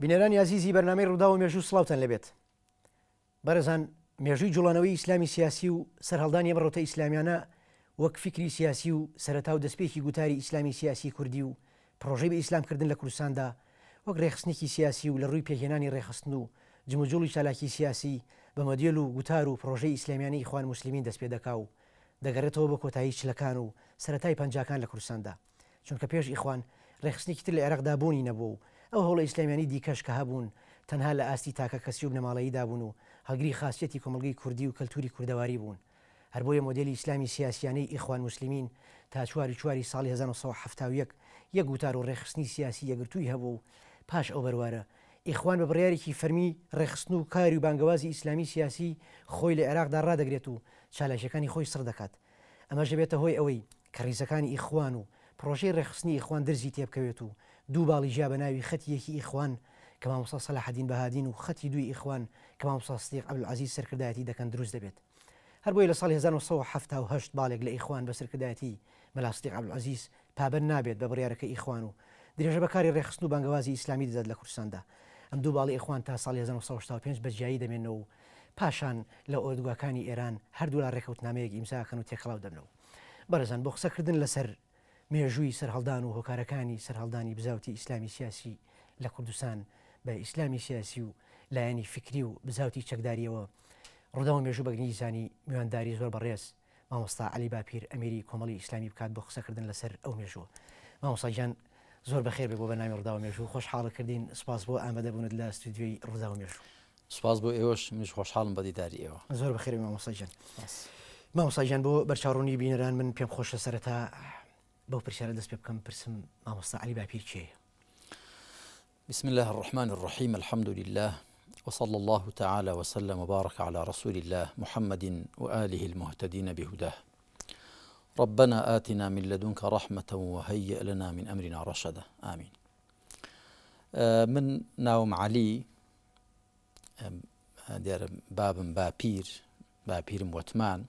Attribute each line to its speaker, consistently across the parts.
Speaker 1: بینەرانی عزیزی بەرنامەی ڕوودا و مێژوو سڵاوتان لەبێت. بەڕێزان، مێژووی جوڵانەوەی ئیسلامی سیاسی و سەرهەڵدانی ئەم ڕۆتە ئیسلامیانە وەک فکری سیاسی و سەرەتا و دەستپێکی گوتاری ئیسلامی سیاسی کوردی و پرۆژەی بە ئیسلامکردن لە کوردستاندا وەک ڕێخستنێکی سیاسی و لە ڕووی پێهێنانی ڕێخستن و جموجوڵی چالاکی سیاسی بە مۆدێل و گوتار و پرۆژەی ئیسلامیانی ئیخوان موسلیمین دەست پێ دەکا و دەگەڕێتەوە بە کۆتایی چلەکان و سەرەتای پەنجاکان لە کوردستاندا، چونکە پێش ئیخوان ڕێخستنێکی تر لە عێراقدا بوونی نەبوو و ئەو هەوڵە ئیسلامیانی دیکەش کە هەبوون تەنها لە ئاستی تاکە کەسی و بنەماڵەییدا بوون و هەڵگری خاصیەتی کۆمەڵگەی کوردی و کەلتوری کوردەواری بوون. هەر بۆیە مۆدێلی ئیسلامی سیاسیانەی ئیخوان موسلیمین تا چواری ساڵی 1970 یەک گوتار و ڕێخستنی سیاسی یەگرتووی هەبوو و پاش ئەو بەروارە ئیخوان بە بڕیارێکی فەرمی ڕێخستن و کاری و بانگەوازی ئیسلامی سیاسی خۆی لە عێراقدا ڕادەگرێت و چالاشەکانی خۆی سڕ دەکات. ئەمەش دەبێتە هۆی ئەوەی کە ڕیزەکانی ئیخوان و پرۆژەی ڕێخستنی ئیخوان دەرزی تێبکەوێت و دوو باڵی ژیا بە ناوی خەتی یەکی ئیخوان کە مامۆستا سەلاحەدین بەهادین و خەتی دوی ئیخوان کە مامۆستا سدیق عەبدولعەزیز سەرکردایەتی دەکەن دروست دەبێت. هەر بۆیە لە ساڵی 1970 باڵێک لە ئیخوان بە سەرکردایەتی مەلا سدیق عەبدولعەزیز پابەر نابێت بە بڕیارەکە ئیخوان و درێژە بەکاری ڕێخستن و بانگەوازی ئیسلامی دەدات لە کوردستاندا. ئەم دوو باڵی ئیخوان تا ساڵی 1975 بەجیایی دەمێنەوە و پاشان لە ئۆردوگاکانی ئێران هەردوو لا ڕێکەوتنامەیەک ئیمزاکەن و تێکەڵاو دەبنەوە. بەڕێزان، بۆ قسەکردن لەسەر مێژووی سەرهەڵدان و هۆکارەکانی سەرهەڵدانی بزاوتی ئیسلامی سیاسی لە کوردستان بە ئیسلامی سیاسی و لایەنی فکری و بزاوتی چەکداریەوە ڕوودا و مێژوو بەگنی زانی میوانداری زۆر بەڕێز مامۆستا عەلی باپیر ئەمیری کۆمەڵی ئیسلامی بکات بۆ قسەکردن لەسەر ئەو مێژووە. مامۆستا گیان زۆر بەخێر بێ بۆ بەنامی ڕوودا و مێژوو، خۆشحاڵەکردین. سپاس بۆ ئامادەبوونت لە ستودیۆی ڕوودا و مێژوو.
Speaker 2: سپاس بۆ ئێوەش، منیش خۆشحاڵم بە دیداری ئێوە.
Speaker 1: زۆر بەخێر مامۆستا گیان. مامۆستا گیان، بۆ بەرچاوڕوونی بینەران من پێم خۆشە سەرەتا بەو پرسیارە دەست پێ بکەم، پرسم مامۆستا عەلی باپیر کێیە؟
Speaker 2: بسم الله الرحمن الرحيم، الحمد لله وصلى الله تعالى وسلم وبارك على رسول الله محمد وآله المهتدين بهداه. ربنا آتنا من لدنك رحمة وهيئ لنا من أمرنا رشدا. آمين. من ناوم علي دير بابم باپیرم وتمان،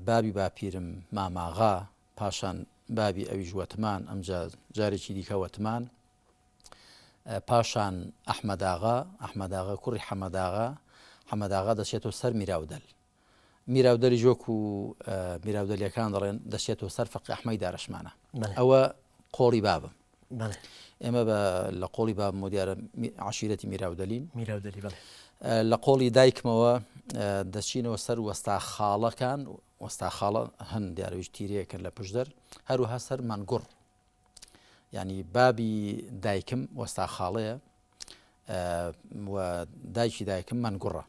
Speaker 2: بابی باپیرم ماماغا، پاشان بابی ئەویش وتمان، ئەمجا جارێکی دیکە وتمان، پاشان ئەحمەداغا کوڕی حەمەداغا دەچێتەوە سەر میراودەلی جۆک و میراودەلیەکان دەڵێن دەچێتەوە سەر فەقی ئەحمەدی دارەشمانە. ئەوە قۆڵی بابم. ئێمە لە قۆڵی بابم و دیارە عەشیرەتی میراودەلین. لە قۆڵی دایکمەوە دەچینەوە سەر وەستا خاڵەکان، وەستا خاڵە هەن دیارەویش تیرەیەکن لە پشدەر، هەروەها سەر مانگوڕ، یعنی بابی دایکم وەستا خاڵەیە و دایکی دایکم مانگوڕە.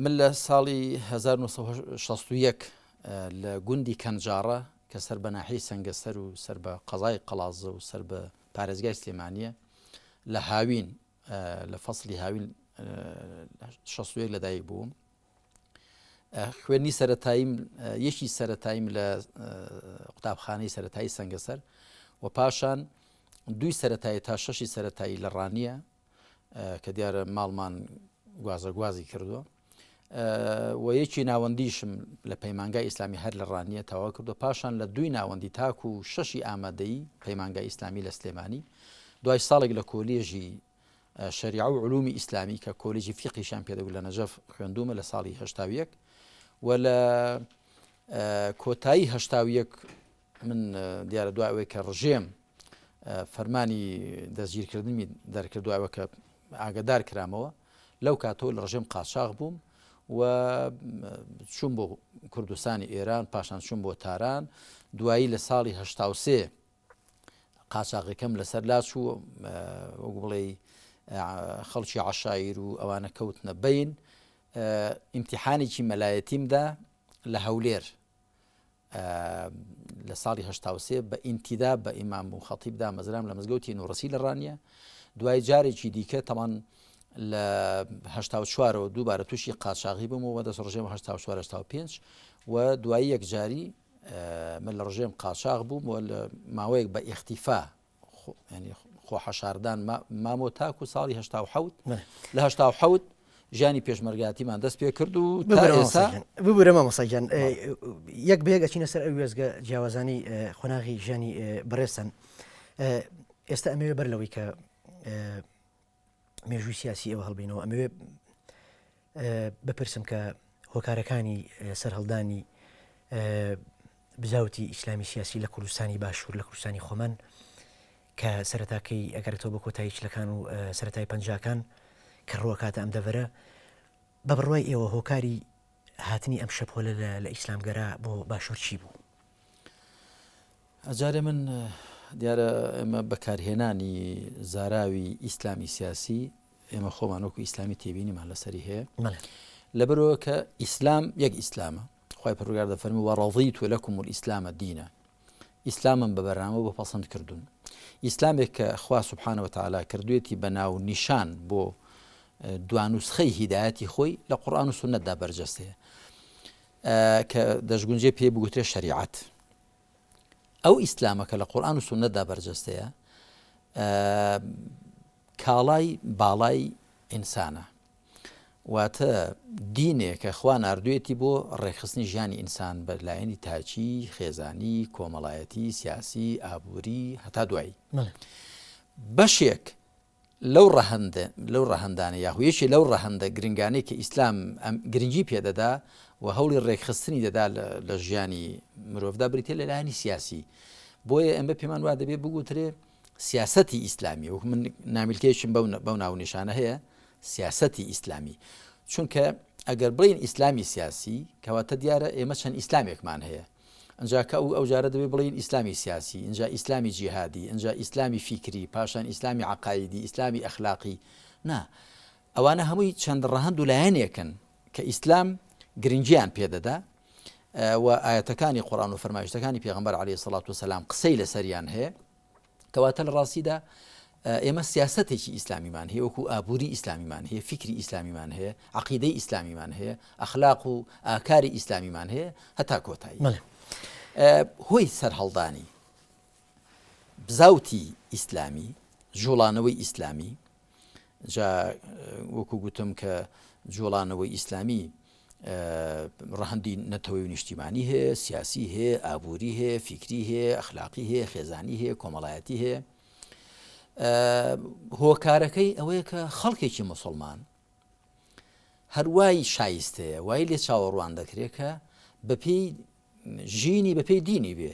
Speaker 2: من لە ساڵی 1961 لە گوندی کەنجاڕە کە سەر بە ناحیەی سەنگەسەر و سەر بە قەزای قەڵازە و سەر بە پارێزگای سلێمانیە لە هاوین، لە فەسڵی هاوین 61 لەدایک بووم. خوێنی سەرەتاییم، یەکی سەرەتاییم لە قوتابخانەی سەرەتایی سەنگەسەر و پاشان دوی سەرەتایی تا 6 سەرەتایی لە ڕانیە کە دیارە ماڵمان گوازەگوازی کردووە و یەکی ناوەندیشم لە پەیمانگای ئیسلامی هەر لە ڕانیە تەواو کردو. پاشان لە دوی ناوەندی تاکو و 6 ئامادەیی پەیمانگای ئیسلامی لە سلێمانی، دوای ساڵێک لە کۆلێژی شەریعە و علومی ئیسلامی کە کۆلێژی فیقیشان پێدەبوو لە نەجەف خوێندومە لە ساڵی 81 و لە کۆتایی 81 من دیارە دوای ئەوەی کە ڕژێم فەرمانی دەستگیرکردنی دەرکردووە کە ئاگادار کرامەوە، لەو کاتەوە لە ڕژێم قاچاق بووم و چوون بۆ کوردستانی ئێران، پاشان چوون بۆ تاران. دوایی لە ساڵی 83 قاچاقەکەم لەسەر لاچوو، وەک بڵێ خەڵکی عەشایر و ئەوانە کەوتنە بین. ئیمتیحانێکی مەلایەتیمدا لە هەولێر لە ساڵی 83 بە ئینتیدا بە ئیمام و خەتیبدا مەزرام لە مزگەوتی نوڕەسی لە ڕانیە. دوای جارێکی دیکە تەمان لە 84ەوە دووبارە تووشی قاچاقی بووم و دەست ڕژێم 84-85 و دوایی یەک جاری من لە ڕژێم قاچاق بووم و لە ماوەیەک بە ئیختیفا، ینی خۆ حەشاردان مامۆ تاکو ساڵی 87 لە 87 ژیانی پێشمەرگاتیمان دەست پێ کرد و تا ئێستا
Speaker 1: ببوورە مامۆستا گیان، یەک بەیەک ئەچینە سەر ئەو وێزگە جیاوازانی خۆناغی ژیانی بەڕێستان. ئێستا ئەمەوێ بەر لەوەی کە مێژووی سیاسی ئەوە هەڵبینەوە ئەمەوێ بپرسم کە هۆکارەکانی سەرهەڵدانی بزاوتی ئیسلامی سیاسی لە کوردستانی باشوور لە کوردستانی خۆمان کە سەرەتاکەی ئەگەرێتەوە بە کۆتایی چلەکان و سەرەتای پەنجاکان کە ڕووەکاتە ئەم دەڤەرە بە بڕوای ئێوە هۆکاری هاتنی ئەم شەپۆلە لە ئیسلامگەرا بۆ باشوور چی بوو؟
Speaker 2: ئەجارێ من دیارە ئێمە بەکارهێنانی زاراوی ئیسلامی سیاسی ئێمە خۆمان وەکو ئیسلامی تێبینیمان لەسەری هەیە لەبەرەوە کە ئیسلام یەک ئیسلامە خی پەروەردگار دەفەرمێ وەڕەضیت لەکم الئیسلامە دینە ئیسلامم بە بەرنامە بە پەسەند کردوون ئیسلامێک کە خوا سوبحانەوە تەعالا کردوێتی بە ناو نیشان بۆ دوانوسخەی هیدایەتی خۆی لە قورئان و سونەتدا بەرجەستەیە کە دەشگونجێ پێ بگوترێ شەریعەت ئەو ئیسلامەکە لە قورئان و سونەتدا بەرجەستەیە کاڵای باڵای ئینسانە واتە دینێک کە خوا ناردوێتی بۆ ڕێکخستنی ژیانی ئینسان بە لایەنی تاچی خێزانی کۆمەڵایەتی سیاسی ئابووری هەتا دوایی بەشێک لەو ڕەهەندانە یاخویەکی لەو ڕەهەندە گرنگانەی کە ئیسلام گرنگی پێدەدا و هەوڵی ڕێکخستنی دەدا لە ژیانی مرۆڤدا بریتێ لە لایەنی سیاسی بۆیە ئەمە پێمان وا دەبێت بگوترێ سیاسەتی ئیسلامی وەک من نامیلکەیەکم بەو ناونیشانە هەیە سیاسەتی ئیسلامی چونکە ئەگەر بڵین ئیسلامی سیاسی کەواتە دیارە ئێمە چەند ئیسلامێکمان هەیە ئەنجا کە ئەو جارە دەبێت بڵین ئیسلامی سیاسی اینجا ئیسلامی جیهادی اینجا ئیسلامی فیکری پاشان ئیسلامی عقایدی ئیسلامی ئەخلاقی نا ئەوانە هەمووی چەند ڕەهەند و لایەنێکن کە ئیسلام گرنگیان پێدەدا و ئاەتەکانی قورئان و فەرمایشتەکانی پێغەمبەر عەلەیهی سەڵات وسەلام قسەی لەسەریان هەیە کەواتە لە ڕاستیدا ئێمە سیاسەتێکی ئیسلامیمان هەیە وەکو ئابووری ئیسلامیمان هەیە فکری ئیسلامیمان هەیە عەقیدەی ئیسلامیمان هەیە ئەخلاق و ئاکاری ئیسلامیمان هەیە هەتا کۆتایی هۆی سەرهەڵدانی بزاوتی ئیسلامی جوڵانەوەی ئیسلامی جا وەکو گوتم کە جوڵانەوەی ئیسلامی ڕەهەندی نەتەوەی و نیشتیمانی هەیە سیاسی هەیە ئابووری هەیە فیکری هەیە ئەخلاقی هەیە خێزانی هەیە کۆمەڵایەتی هەیە هۆکارەکەی ئەوەیە کە خەڵکێکی موسڵمان هەروای شایستەیە وای لێ چاوەڕوان دەکرێت کە بەپێی ژینی بەپێی دینی بێ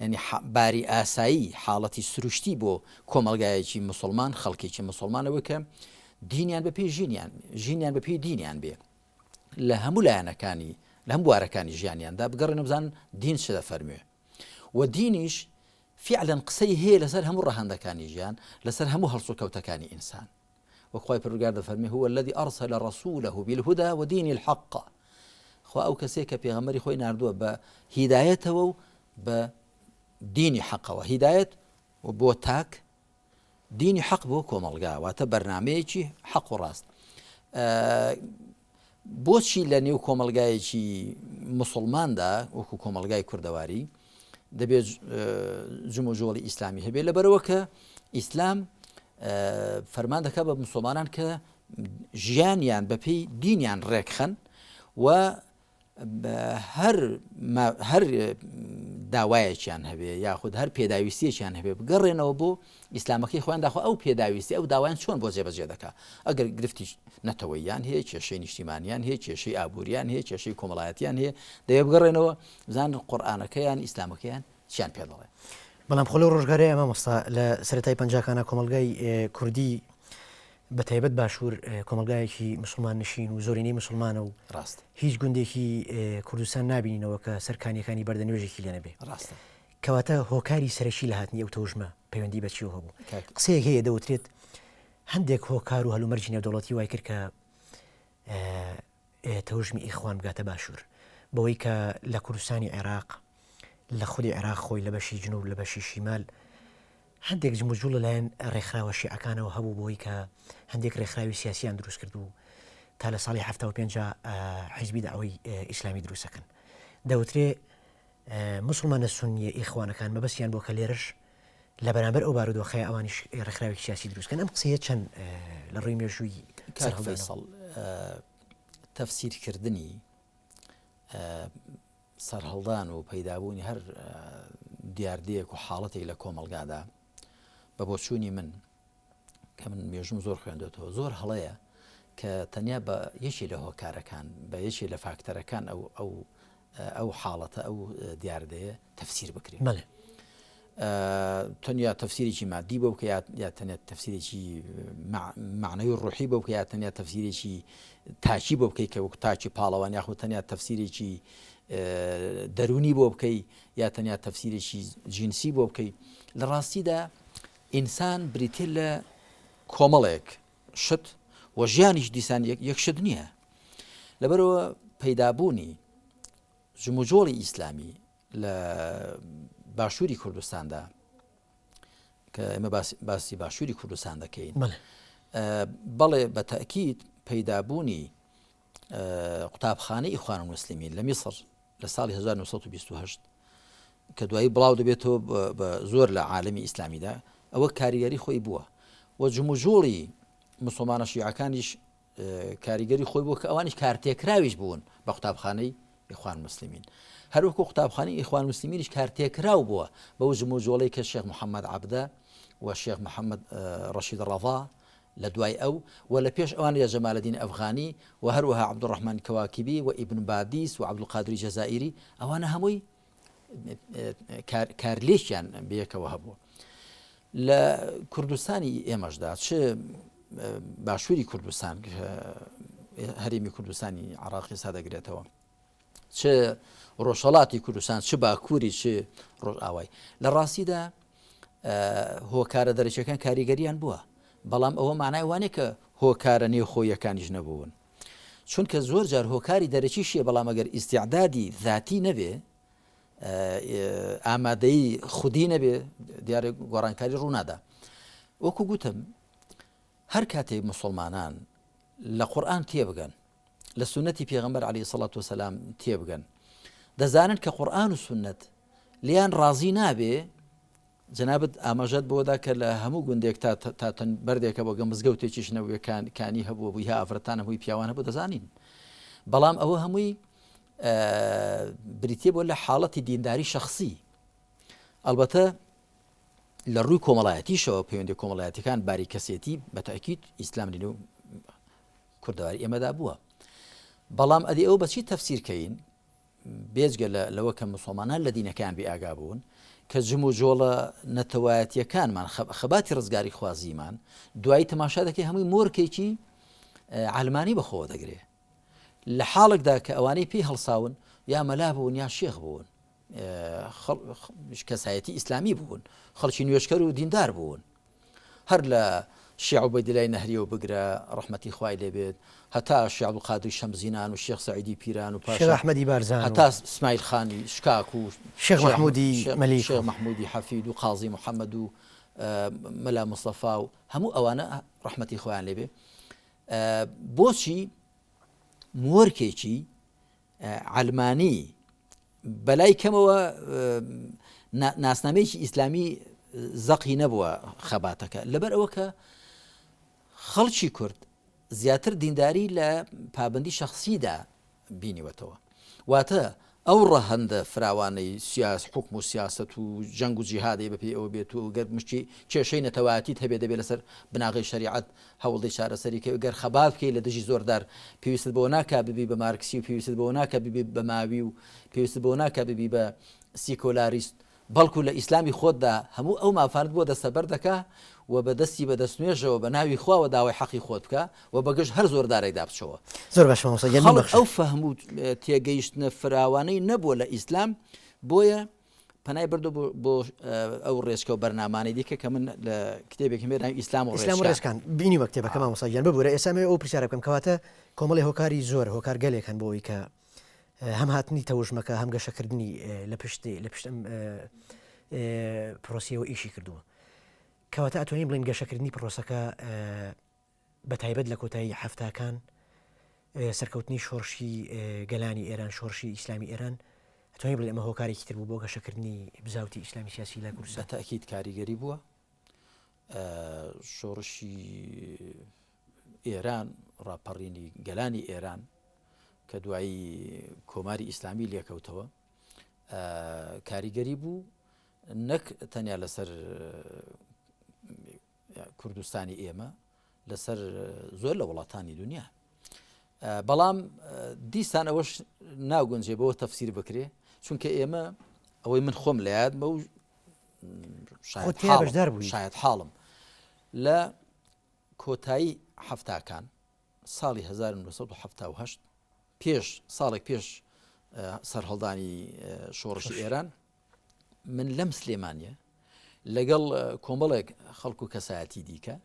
Speaker 2: ینی باری ئاسایی حاڵەتی سروشتی بۆ کۆمەلگایەکی موسڵمان خەڵکێکی موسڵمانەوە کە دینیان بەپێی ژینیان بەپێی دینیان بێ لە هەموو لایەنەکانی لە هەم بوارەکانی ژیانیاندا بگەڕێنە بزان دین چ دەفەرموێ و دینیش فعلا قسەی هەیە لەسەر هەموو ڕەهەندەکانی ژیان لەسەر هەموو هەڵسو کەوتەکانی ئینسان وەخوای پەروەردگار دەفەرمێ هو الذي أرسل رسوله بالهدى ودين الحق خوا ئەو کەسێک کە پێغەمبەری خۆی ناردووە بە هیدایەتەوە و بە دینی حەقەوە هیدایەت و بۆ تاک دینی حەق بۆ کۆمەڵگا واتە بەرنامەیەکی حەق و ڕاست بۆچی لە نێو کۆمەلگایەکی موسڵماندا وەکو کۆمەلگای کوردەواری دەبێت جمع و جۆڵی ئیسلامی هەبێت لەبەرەوە کە ئیسلام فەرمان دەکات بە موسڵمانان کە ژیانیان بەپێی دینیان ڕێکخەن و هەر داوایەکیان هەبێ یاخود هەر پێداویستیەکیان هەبێ بگەڕێنەوە بۆ ئیسلامەکەی خۆیان داخوا ئەو پێداویستی ئەو داوایان چۆن بۆ جێبەجێ دەکات ئەگەر گرفتی نەتەوەییان هەیە کێشەی نیشتیمانیان هەیە کێشەی ئابووریان هەیە کێشەی کۆمەڵایەتیان هەیە دەیە بگەڕێنەوە بزان قورئانەکەیان ئیسلامەکەیان چیان پێ دەڵێ
Speaker 1: بەڵام خۆ لەو ڕۆژگارەیە مامۆستا لە سەرەتای پەنجاکانە کۆمەلگای کوردی بە تایبەت باشوور کۆمەلگایەکی مسلمان نشین و زۆرینەی مسلمانە و
Speaker 2: ڕاست
Speaker 1: هیچ گوندێکی کوردستان نبینینەوە کە سەرکانیەکانی بەردەنوێژێکی لێ نەبێ
Speaker 2: ڕاستە
Speaker 1: کەواتە هۆکاری سەرەکی لە هاتنی ئەو تەوژمە پەیوەندی بەچیەوە هەبوو قسەیەک هەیە دەوترێت هەندێک هۆکار و هەلومەرجی نێودەوڵەتی وای کرد کە تەوژمی ئیخوان بگاتە باشوور بەوەی کە لە کوردستانی عێراق لە خودی عێراق خۆی لە بەشی جنوب لە بەشی شیمال هەندێک جموجوڵ لەلایەن ڕێکخراوە شیعەکانەوە هەبوو بۆی کە هەندێک ڕێکخراوی سیاسیان دروست کرد و تا لە ساڵی 75 حیزبی داوای ئیسلامی دروستەکەن دەوترێ مسلمانە سونیە ئیخوانەکان مەبەستیان بۆ کە لێرەش لە بەرامبەر ئەو بارودۆخەیە ئەوانیش ڕێکخراوێکی سیاسی دروستکەن ئەم قسەیە چەند لە ڕووی مێژووی
Speaker 2: فەیسەڵ تەفسیرکردنی سەرهەڵدان و پەیدابوونی هەر دیاردەیەک و حاڵەتێک لە کۆمەڵگادا بە بۆچوونی من کە من مێژوم زۆر خوێندێتەوە زۆر هەڵەیە کە تەنیا بە یەکی لە هۆکارەکان بە یەکی لە فاکتەرەکان ئەو حاڵەتە ئەو دیاردەیە تەفسیر بکرێت تەنیا تەفسیرێکی مادی بۆ بکە یا تەنیا تەفسیرێکی معنەوی ڕوحی بۆ بکە یا تەنیا تەفسیرێکی تاچی بۆ بکەیت کە وەکو تاچی پاڵەوان یاخود تەنیا تەفسیرێکی دەرونی بۆ بکەی یا تەنیا تەفسیرێکی جینسی بۆ بکەی لە ڕاستیدا ئینسان بریتێ لە کۆمەڵێک شت و ژیانیش دیسان یەکشت نییە لەبەرەوە پەیدابوونی جموجۆڵی ئیسلامی لە باشووری کوردستاندا کە ئێمە باسی باشووری کوردستان دەکەین بەڵێ بە تەکید پەیدابوونی قوتابخانەی ئیخوان الموسلیمین لە میسر لە ساڵی 1928 کە دوایی بڵاو دەبێتەوە بە زۆر لە عالەمی ئیسلامیدا ئەوە کاریگەری خۆی بووە و جموجۆڵی مسلمانە شیعەکانیش کاریگەری خۆی بووە کە ئەوانیش کارتێکراویش بوون بە قوتابخانەی ئیخوان الموسلیمین هەروەکو قوتابخانەی ئیخوان الموسلیمینیش کارتێکراو بووە بەو جموجۆڵەی کە شێخ محەممەد عەبدە و شێخ محەممەد ڕەشید ڕەضا لە دوای ئەو و لە پێش ئەوان یا جەمالەدین ئەفغانی و هەروەها عەبدوڕەحمان کەواکیبی و ئیبن بادیس و عەبدولقادری جەزائیری ئەوانە هەمووی کارلێکیان بەیەکەوە هەبووە لە کوردستانی ئێمەشدا چ باشووری کوردستان هەرێمی کوردستانی عراقی سادەگرێتەوە چ ڕۆژهەڵاتی کوردستان چ باکووری چ ڕۆژئاوای لە ڕاستیدا هۆکارە دەرەچەکان کاریگەریان بووە بەڵام ئەوە مانای وانێ کە هۆکارە نێوخۆیەکانیش نەبوون چونکە زۆر جار هۆکاری دەرەچیشیە بەڵام ئەگەر ئیستیعدادی ذاتی نەبێ ئامادەی خودی نەبێ دیارە گۆڕانکاری ڕوونادا وەکو گوتم هەر کاتێک مسلمانان لە قورئان تێبگەن لە سنەتی پێغەمبەر عەلەیهی سەڵات وسەلام تێبگەن دەزانن کە قورئان و سنەت لیان ڕازی نابێ جەنابەت ئاماژەت بۆدا کە لە هەموو گوندێک تا بەردێکە بۆ گە مزگەوتێکیش نەبووەکانی هەبووە بووی ها ئافرەتان هەمووی پیاوان هەبوو دەزانین بەڵام ئەوە هەمووی بریتێ بۆ لە حاڵەتی دینداری شەخصی ئەلبەتە لە ڕووی کۆمەڵایەتیشەوە پەیوەندی کۆمەڵایەتیەکان باری کەسێتی بە تاکید ئیسلام لێ و کوردەواری ئێمەدا بووە بەڵام ئەدی ئەو بەچی تەفسیرکەین بێجگە لەوە کە مسلمانان لە دینەکان بێ ئاگا بوون کە جموجۆڵە نەتەوایەتیەکانمان خەباتی ڕزگاری خوازیمان دوایی تەماشا دەکەی هەمووی مۆرکێکی عەلمانی بەخۆوە دەگرێ لە حاڵێکدا کە ئەوانەی پێی هەڵساون یا مەلا بوون یا شێخ بوون کەسایەتی ئیسلامی بوون خەڵکی نوێشکەر و دیندار بوون هەر لە شیع عوبەیدڵای نەهریەوە بگرە ڕەحمەتی خوای لێبێت هەتا شیع عەبدولقادری شەمزینان و شێخ سەعیدی پیران و پاشا
Speaker 1: شێخ ئەحمەدی بارزان
Speaker 2: هەتا اسماعیل خانی شکاک و
Speaker 1: شێخ محمودی مەلیک
Speaker 2: شێخ محمودی حەفید و قازی محەممەد و مەلا مستەفا و هەموو ئەوانە ڕەحمەتی خۆیان لێبێ بۆچی مۆرکێکی عەلمانی بەلای کەمەوە ناسنامەیەکی ئیسلامی زەقی نەبووە خەباتەکە لەبەر ئەوە کە خەڵکی کورد زیاتر دینداری لە پابندی شەخصیدا بینیوەتەوە واتە ئەو ڕەهەندە فراوانەی سیاس حکم و سیاست و جەنگ و جیهادی بەپێی ئەوە بێت و گەر مشتی کێشەی نەتەوایەتیت هەبێ دەبێت لەسەر بناغی شریعەت هەوڵدەی چارەسەری کە گەر خەبات بکەی لە دژی زۆردار پێویستت بۆ ناکا ببی بە مارکسی و پێویستت بۆ ناکە ببی بە ماوی و پێویستت بۆ ناکە ببی بە سیکۆلاریست بەڵکو لە ئیسلامی خۆتدا هەموو ئەو مافانت بۆ دەستەبەر دەکا و بەدەستی بەدەستنوێژەوە بە ناوی خواوە داوای حەقی خۆت بکە و بەگەشت هەر زۆردارێک دابچەوە
Speaker 1: زۆر باش
Speaker 2: ئەو فەهموو تێگەیشتنە فراوانەی نەبووە لە ئیسلام بۆیە پەنای بردو بۆ ئەو ڕێچکە و بەرنامانەی دیکە کە من لە کتێبێکی مێرانی ئیسلام و
Speaker 1: ڕێزکان بینی وە کتێبەکە مامۆستاگیان ببوورە ئێستا ئەو پرسیارە بکەم کەواتە کۆمەڵی هۆکاری زۆر هۆکار گەلێکن بۆەوەی کە هەم هاتنی تەوژمەکە هەم گەشەکردنی لە پشتم پرۆسیەوە ئیشی کردووە کەواتە ئەتوانین بڵین گەشەکردنی پرۆسەکە بە تایبەت لە کۆتایی هەفتاکان سەرکەوتنی شۆڕشی گەلانی ئێران شۆڕشی ئیسلامی ئێران ئەتوانین بڵێ ئەمە هۆکارێکی تر بوو بۆ گەشەکردنی بزاوتی ئیسلامی سیاسی لە کوردستان
Speaker 2: بە تاکید کاریگەری بووە شۆڕشی ئێران ڕاپەڕینی گەلانی ئێران کە دوایی کۆماری ئیسلامی لێکەوتەوە کاریگەری بوو نەک تەنیا لەسەر کوردستانی ئێمە لەسەر زۆر لە وڵاتانی دنیا بەڵام دیسان ئەوەش ناگونجێ بەوە تەفسیر بکرێ چونکە ئێمە ئەوەی من خۆم لە یاد بە و شاید حاڵم لە کۆتایی هەفتاکان ساڵی 1970 ساڵێک پێش سەرهەڵدانی شۆڕشی ئێران من لەم سلێمانیە لەگەڵ کۆمەڵێک خەڵکو و کەسایەتی دیکە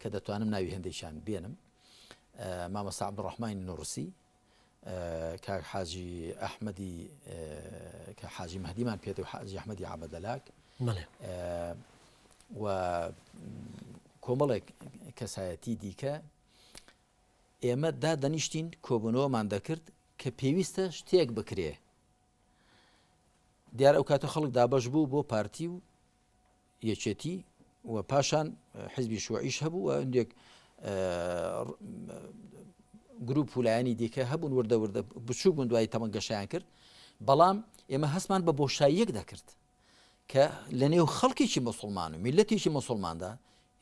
Speaker 2: کە دەتوانم ناوی هەندێکیان بێنم مامەستا عەبدوڕەحمانی نوڕسی کاک حاجی ئەحمەدی کە حاجی مەهدیمان پێێت و حاجی ئەحمەدی عەبەدەلاک و کۆمەڵێک کەسایەتی دیکە ئێمە دادەنیشتین کۆبوونەوەمان دەکرد کە پێویستە شتێک بکرێ دیار ئەو کاتە خەڵک دابەش بوو بۆ پارتی و یەکێتی و پاشان حیزبی شوعیش هەبوو و هەندێک گروپ وولایانی دیکە هەبوون وردە بچوو بوون دوای تەمەنگەشیان کرد بەڵام ئێمە هەستمان بە بۆشاییەک دەکرد کە لە نێو خەڵکێکی مسلمان و میلەتێکی مسلماندا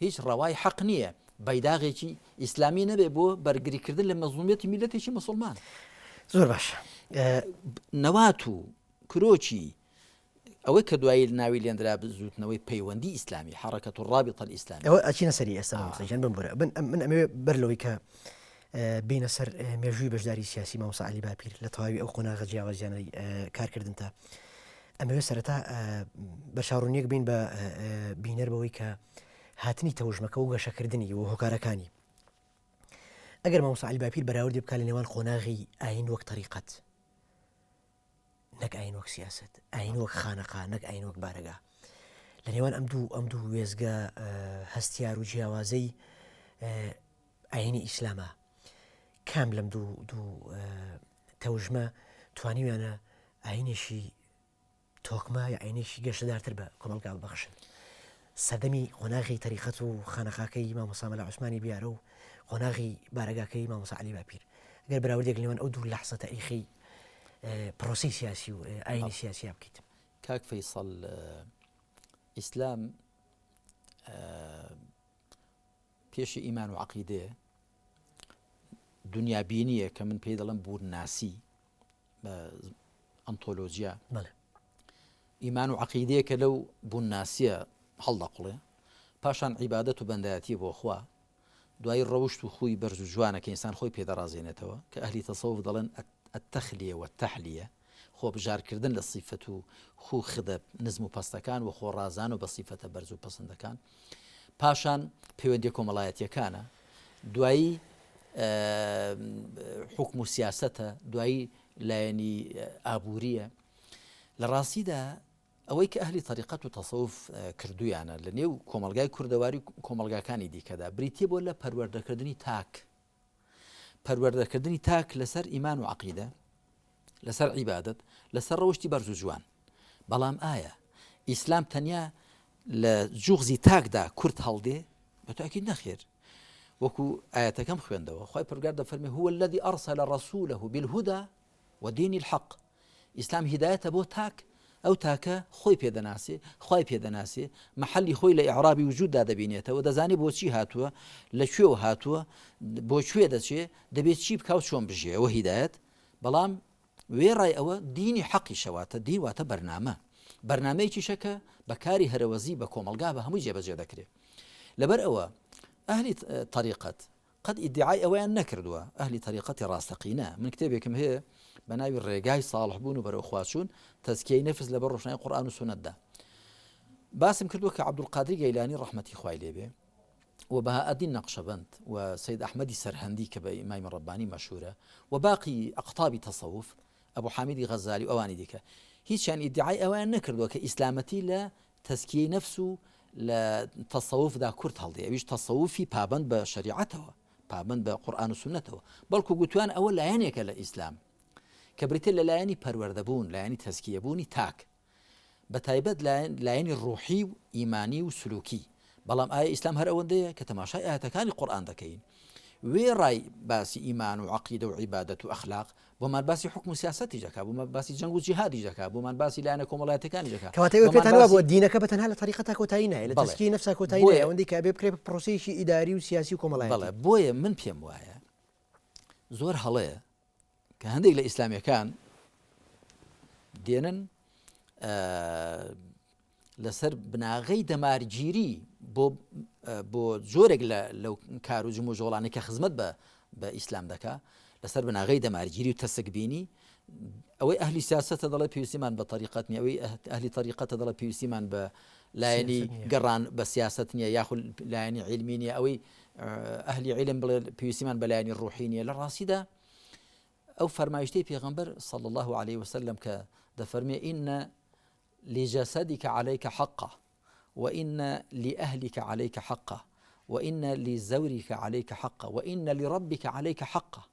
Speaker 2: هیچ ڕەوای حەق نییە بەیداغێکی ئیسلامی نەبێ بۆ بەرگریکردن لە مەزلومیەتی میلەتێکی مسلمان
Speaker 1: زۆر باش
Speaker 2: نەوات و کرۆکی ئەوەی کە دوایی ناوی لێنرا بزوتنەوەی پەیوەندی ئیسلامی حرەکەت و ڕابطە ئیسلامی
Speaker 1: ئەوە ئەچینە سەری ئێستا مەسەجان بمبورە من ئەمەوێ بەر لەوەی کە بینە سەر مێژووی بەشداری سیاسی مامۆستا عەلی باپیر لە تەواوی ئەو قۆناغە جیاوازیانەی کارکردن تا ئەمەوێ سەرەتا بەشاڕوونیەک بین بە بینەر بەوەی کە هاتنی تەوژمەکە و گەشەکردنی و هۆکارەکانی ئەگەر مامۆستا عەلی باپیر بەراوردی بکات لە نێوان قۆناغی ئاین وەک تەریقەت نەک ئاین وەک سیاست ئاین وەک خانەقا نەک ئاین وەک بارەگا لە نێوان ئەم دوو وێزگە هەستیار و جیاوازەی ئاینی ئیسلامە کام لەم دوو تەوژمە توانیویانە ئاینێکی تۆکمە یا ئاینێکی گەشتدارتر بە کۆمەلگا ببەخشن سەردەمی قۆناغی تەریقەت و خانەقاکەی مامۆستا مەلا عوسمانی بیارە و قۆناغی بارەگاکەی مامۆستا عەلی باپیر ئەگەر بەراوردێک لەوان ئەو دوو لەحزە تاریخی پرۆسی سیاسی و ئاینی سیاسی بکەیت
Speaker 2: کاک فەیسەڵ ئیسلام پێشی ئیمان و عەقیدەیە دنیابینیە کە من پێی دەڵم بووناسی بە ئەنتۆلۆجیا ئیمان و عەقیدەیە کە لەو بوونناسیە هەڵدەقڵێ پاشان عیبادەت و بەندایەتی بۆ خوا دوای ڕەوشت و خوی بەرز و جوانە کە ئینسان خۆی پێدەڕازێنێتەوە کە ئەهلی تەسەوف دەڵێن التەخلیە والتەحلیە خۆ بژارکردن لە سیفەت و خو خدە نزم و پەستەکان و خۆڕازان و بە سیفەتە بەرز و پەسەندەکان پاشان پەیوەندی کۆمەڵایەتیەکانە دوایی حکم و سیاسەتە دوایی لایەنی ئابووریە لە ڕاستیدا ئەوەی کە ئەهلی تەریقەت و تەسەوف کردویانە لە نێو کۆمەلگای کوردەواری کۆمەلگاکانی دیکەدا بریتیە بۆ لە پەروەردەکردنی تاک پەروەردەکردنی تاک لەسەر ئیمان و عەقیدە لەسەر عیبادەت لەسەر ڕەوشتی بەرز و جوان بەڵام ئایا ئیسلام تەنیا لە جوغزی تاکدا کورد هەڵدێ بەتاکید نەخێر وەکو ئاەتەکەم خوێندەوە خی پەروەردگار دەفەرمێ هو الذي أرسل رسوله بالهدى ودين الحق ئیسلام هیدایەتە بۆ تاک ئەو تاکە خۆی پێدەناسێ خی پێدەناسێ مەحەلی خۆی لە ئیعرابی وجوددا دەبینێتەوە دەزانێت بۆچی هاتووە لەکوێوە هاتووە بۆ کوێ دەچێ دەبێت چی بکاو چۆن بژێ ئەوە هیدایەت بەڵام وێڕای ئەوە دینی حەقی شەواتە دیواتە بەرنامە بەرنامەیەکی شەکە بەکاری هەرەوەزی بە کۆمەلگا بە هەمووی جێبەجێ دەکرێت لەبەر ئەوە ئەهلی طریقەت قەت ئیدعای ئەویان نەکردووە ئەهلی طریقەتی ڕاستەقینە من کتێبێکم هەیە بە ناوی ڕێگای ساڵح بوون و بەرەو خواچوون تەزکیەی نەفس لەبەر ڕۆشنای قورئان و سونەتدا باسم کردووە کە عەبدولقادری گەیلانی ڕەحمەتی خوای لێبێ و بەهائەدین نەقشەبەند و سید ئەحمەدی سەرهەندی کە بە ئیمامی ڕەبانی مەشهورە و باقی ئەقطابی تەسەوف ئەبوو حامیدی غەزالی و ئەوانی دیکە هیچیان ئیدعای ئەویان نەکردووە کە ئیسلامەتی لە تەزکیەی نەفس و لە تەسەوفدا کورد هەڵدێ ئەویش تەسەوفی پابند بە شەریعەتەوە پابند بە قورئان و سونەتەوە بەڵکو گوتوان ئەوە لایەنێکە لە ئیسلام کە بریتە لە لایەنی پەروەردەبوون لایەنی تەزکیەبوونی تاک بە تایبەت لایەنی ڕوحی و ئیمانی و سلوکی بەڵام ئایا ئیسلام هەر ئەوەندەیە کە تەماشای ئاەتەکانی قورئان دەکەین وێ ڕای باسی ئیمان و عەقیدە و عیبادەت و ئەخلاق بۆمان باسی حکم و سیاسەتی دەکات بۆمان باسی جەنگ و جیهادی دەکات بۆمان باسی لایەنە کۆمەڵایەتەکانی دەکات
Speaker 1: کەواتە پێتان بۆ دینەکە بەتەنها لە طریقەتا کۆتایی نایە لە تەسکی نەفسا کۆتایی نایە ئەوەندەی کە بێ بکرێت پرۆسەیەکی ئیداری و سیاسی و کۆمەڵایەتی.
Speaker 2: بەڵێ بۆیە من پێم وایە زۆر هەڵەیە کە هەندێک لە ئیسلامیەکان دێنن لەسەر بناغەی دەمارگیری بۆ جۆرێک لەو کار و جمو ژۆڵانەی کە خزمەت بە ئیسلام دەکا لەسەر بناغەی دەمارگیری و تەسەکبینی ئەوەی ئەهلی سیاسەتە دەڵێ پێویستیمان بە طریقەت نیە ئەوەی ئەهلی طریقەتە دەڵێ پێویستیمان بە لایەنی گەڕان بە سیاست نییە یاخود لایەنی عیلمی نیە ئەوەی ئەهلی عیلم بڵێ پێویستیمان بە لایەنی ڕوحی نیە لە ڕاستیدا ئەو فەرمایشتەی پێغەمبەر صلی الله عليه وسلم کە دەفەرمێ ئین لجسدك عليك حقه وإن لأهلك عليك حقه وإن لزورك عليك حقه وإن لربك عليك حقه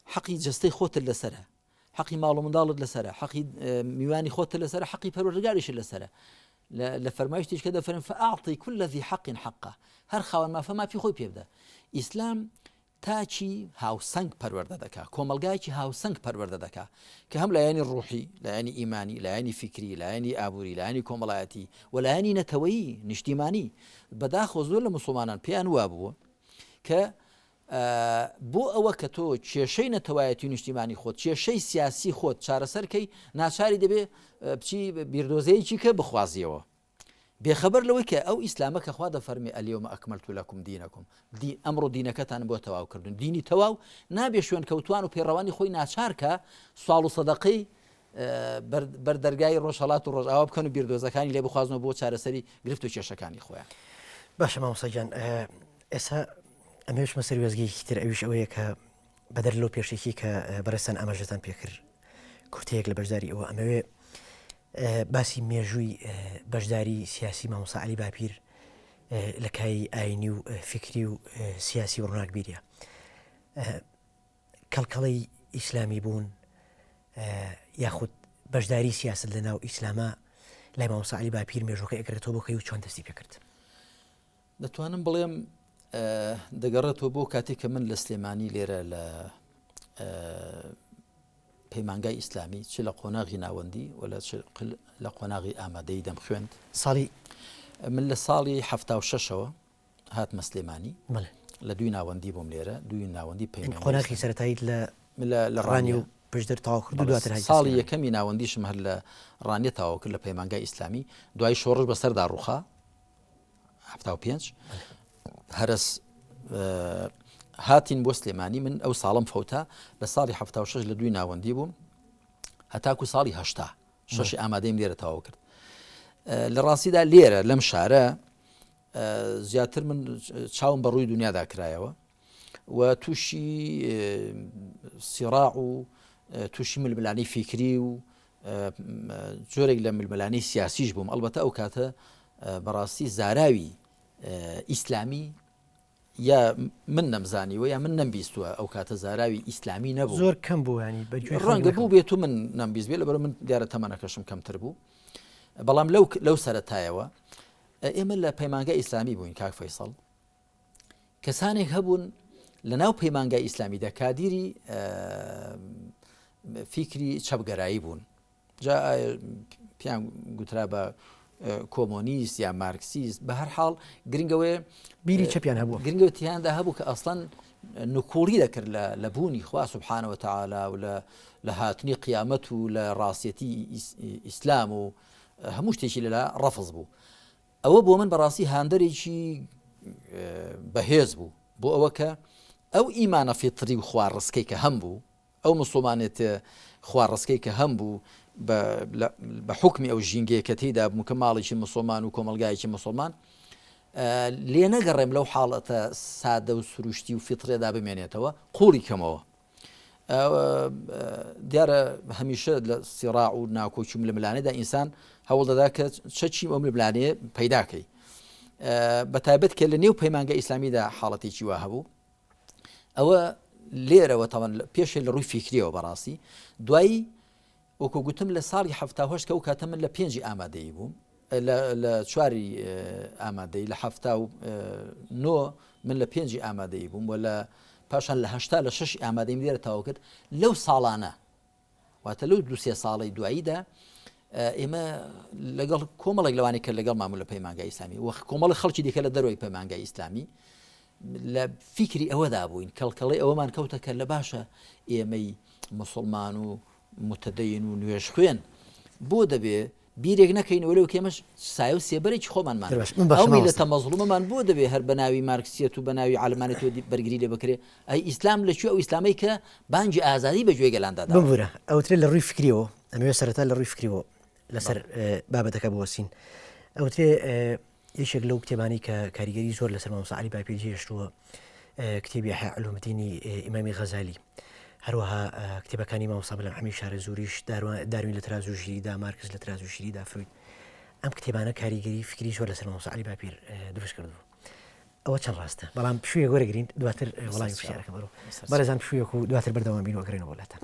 Speaker 2: حقي جستي خوت لسره حقي مال مندالد لسره حقي ميواني خوت لسره حقي پروردگارش لسره لفرمايشتش كده فرم فأعطي كل ذي حق حقه هر خوان ما فما في خوي بيبدا إسلام تاچی هاوسنگ پەروەردە دەکا کۆمەلگایکی هاوسنگ پەروەردە دەکا کە هەم لایەنی ڕوحی لایەنی ئیمانی لایەنی فیکری لایەنی ئابووری لایەنی کۆمەڵایەتی و لایەنی نەتەوەیی نیشتیمانی بەداخۆ زۆر لە موسڵمانان پێیان وابووە کە بۆ ئەوە کە تۆ کێشەی نەتەوایەتی و نیشتیمانی خۆت کێشەی سیاسی خۆت چارەسەرکەی ناچاری دەبێ بچی بیردۆزەیەکی کە بخوازیەوە بێخەبەر لەوەی کە ئەو ئیسلامە کە خوا دەفەرمێ ئەلیەومە ئەکمەلت لەکم دینەکم ئەمڕۆ دینەکەتان بۆ تەواوکردن دینی تەواو نابێ شوێن کەوتوان و پێڕەوانی خۆی ناچارکە سواڵ و سەدەقەی بەردەرگای ڕۆژهەڵات و ڕۆژئاوا بکەن و بیردۆزەکانی لێ بخوازنەوە بۆ چارەسەری گرفت و کێشەکانی خۆیان.
Speaker 1: باشە مامۆستا گیان ئێستا ئەمەوێشمە سەر وێزگەیەکی تر ئەویش ئەوەیە کە بەدەر لەو پێشێکی کە بەڕێستان ئاماژەتان پێکرد کورتەیەک لە بەشداری ئەوە ئەمەوێ باسی مێژووی بەشداری سیاسی مامۆستا عەلی باپیر لە کای ئاینی و فکری و سیاسی و ڕۆناکبیریە کەڵکەڵەی ئیسلامی بوون یاخود بەشداری سیاست لە ناو ئیسلامە لای مامۆستا عەلی باپیر مێژوەکە ئەگرێتەوە بۆ کەی و چۆن دەستی پێکرد.
Speaker 2: دەتوانم بڵێم دەگەڕێتەوە بۆ کاتێک کە من لە سلێمانی لێرە لە پەیمانگای ئیسلامی چ لە قۆناغی ناوەندی و لە قۆناغی ئامادەی دەم خوێند
Speaker 1: ساڵی
Speaker 2: من لە ساڵی 76ەوە هاتمە سلێمانی لە دوی ناوەندی بۆم لێرە دوی ناوەندی پەیمانگای
Speaker 1: قۆناغی سەرەتاییت لە ڕانی و پشتر تاوا کرد و دواتر
Speaker 2: ساڵی یەکەمی ناوەندیشم هەر لە ڕانیە تاوا کرد لە پەیمانگای ئیسلامی دوای شۆڕش بەسەردا ڕووخا 75 هەرس هاتین بۆ سلێمانی من ئەو ساڵم فەوتە لە ساڵی 76 لە دوی ناوەندی بووم هەتاکو ساڵی 80 شەشی ئامادەیم لێرە تەواو کرد. لە ڕاستیدا لێرە لەم شارە زیاتر من چاوم بە ڕووی دنیادا کرایەوە و تووشی سیراع و تووشی ململانەی فیکری و جۆرێک لە ململانەی سیاسیش بووم ئەلبەتە ئەو کاتە بەڕاستی زاراوی ئیسلامی یا من نەمزانیوە یا من نەمبیستووە ئەو کاتە زاراوی ئیسلامی نەبوو
Speaker 1: زۆر کەم بوو ینی
Speaker 2: ڕەنگە بوو بێت و من نەمبیست بێت لەبەر من دیارە تەمەنەکەشم کەمتر بوو بەڵام لەو سەرەتایەوە ئێمە لە پەیمانگای ئیسلامی بووین کاک فەیسەڵ کەسانێک هەبوون لە ناو پەیمانگای ئیسلامیدا کادیری فیکری چەپگەرایی بوون جا پیان گوترا بە کۆمۆنیست یا مارکسیست بە هەر حاڵ گرنگەوەی
Speaker 1: بیری چەپیان هەبووە
Speaker 2: گرنگەوە تیاندا هەبوو کە ئەسڵەن نکوڵی دەکرد لە بوونی خوا سبحانه وتعالى و لە هاتنی قیامەت و لە ڕاستیەتی ئیسلام و هەموو شتێکی لەلا ڕەفز بوو ئەوە بۆ من بەڕاستی هاندەرێکی بەهێز بوو بۆ ئەوە کە ئەو ئیمانە فیتری و خوارڕسکەی کە هەم بوو ئەو مسلمانێت خوارڕسکەی کە هەم بوو بە حکمی ئەو ژینگەیە کە تێیدا بوو کە ماڵێکی مسلمان و کۆمەلگایەکی مسلمان لێ نەگەڕێم لەو حاڵەتە سادە و سروشتی و فیترێدا بمێنێتەوە قوڵی کەمەوە دیارە هەمیشە لە سیراع و ناکۆکی ململانەدا ئینسان هەوڵ دەدا کە چەچی ئەو ململانەیە پەیداکەی بەتایبەت کە لە نێو پەیمانگای ئیسلامیدا حاڵەتێکی وا هەبوو ئەوە لێرەوە تاوان پێشێ لە ڕووی فیکریەوە بەڕاستی دوایی وەکو گوتم لە ساڵی 1970 کە ئەو کاتە من لە 5 ئامادەیی بووم لە چواری ئامادەی لە هەفتا و نۆ من لە 5 ئامادەی بووم و لە پاشان لە هەشتا لە 6 ئامادەیم لێرە تاوا کرد لەو ساڵانە واتە لەو 2-3 ساڵی دواییدا ئێمە لەگەڵ کۆمەڵێک لەوانی کە لەگەڵ مامول لە پەیمانگای ئیسلامی و کۆمەڵی خەڵکی دیکە لە دەرەوەی پەیمانگای ئیسلامی لە فیکری ئەوەدا بووین کەڵکەڵی ئەوەمان کەوتە کە لە باشە ئێمەی مسلمان و متدەین و نوێژ خوێن بۆ دەبێ بیرێک نەکەینەوە لەو کێمەش سایە و سێبەرێکی خۆمانمان ئەو میلەتە مەزڵومەمان بۆ دەبێ هەر بە ناوی مارکسیەت و بە ناوی عەلمانێتەوە بەرگری لێ بکرێ ئەی ئیسلام لەکوێ ئەو ئیسلامی کە بانگی ئازادی بەگوێ گەلاندادا
Speaker 1: ببوورە ئەوترێت لە ڕووی فکریەوە ئەمەوێ سەرەتا لە ڕووی فکریەوە لەسەر بابەتەکە بوەسین ئەوترێ یەکێک لەو کتێبانی کە کاریگەری زۆر لەسەر مامۆستا عەلی باپیر هێشتووە کتێبی ئیحیا علومدینی ئیمامی غەزالی هەروەها کتێبەکانی مامۆستا بەڵام حەمید شارەزووریش داروین لە تراز و ژیریدا مارکس لە تراز و ژیریدا فروید ئەم کتێبانە کاریگەری فکری زۆر لەسەر مامۆستا عەلی باپیر دروست کردبوو ئەوە چەند ڕاستە بەڵام پشوویە وەرەگرین دواتر وەڵامی پرسیارەکە بەرەو بەرەزان پشوویەک و دواتر بەردەوام بین وەگرێنەوە وڵاتان